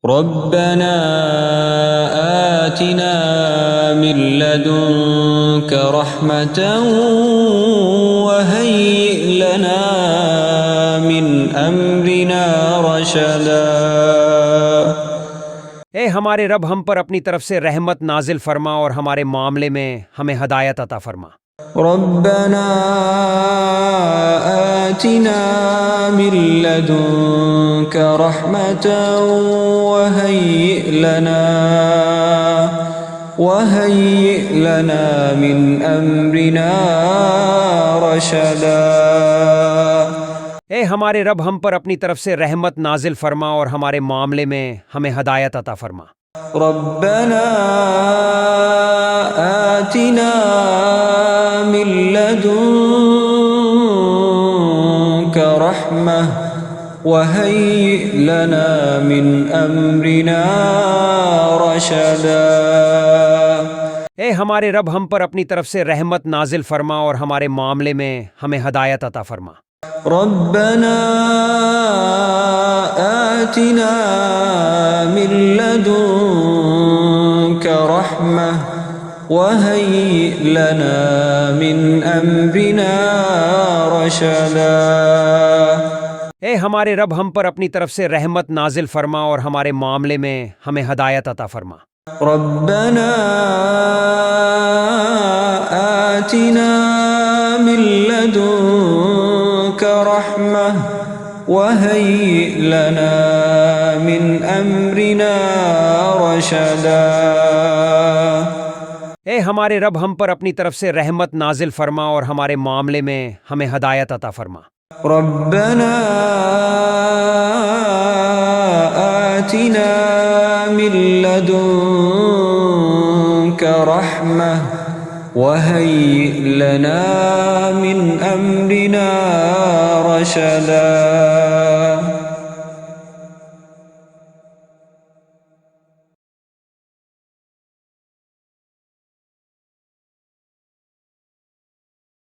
ربنا آتنا من لدنك رحمة وهيئ لنا من أمرنا رشدا۔ اے ہمارے رب، ہم پر اپنی طرف سے رحمت نازل فرما اور ہمارے معاملے میں ہمیں ہدایت عطا فرما۔ ربنا آتنا من لدنك رحمة وهيئ لنا من أمرنا رشدا۔ اے ہمارے رب، ہم پر اپنی طرف سے رحمت نازل فرما اور ہمارے معاملے میں ہمیں ہدایت عطا فرما۔ ربنا آتنا من لدنك رحمة وهيئ لنا من أمرنا رشدا۔ اے ہمارے رب، ہم پر اپنی طرف سے رحمت نازل فرما اور ہمارے معاملے میں ہمیں ہدایت عطا فرما۔ ربنا آتنا من لدنك رحمة وهيئ لنا من أمرنا رشدا۔ اے ہمارے رب، ہم پر اپنی طرف سے رحمت نازل فرما اور ہمارے معاملے میں ہمیں ہدایت عطا فرما۔ ربنا آتنا من لدنك رحمة وهيئ لنا من أمرنا رشدا۔ اے ہمارے رب، ہم پر اپنی طرف سے رحمت نازل فرما اور ہمارے معاملے میں ہمیں ہدایت عطا فرما۔ ربنا آتنا من لدنك رحمة وهيئ لنا من أمرنا رشدا۔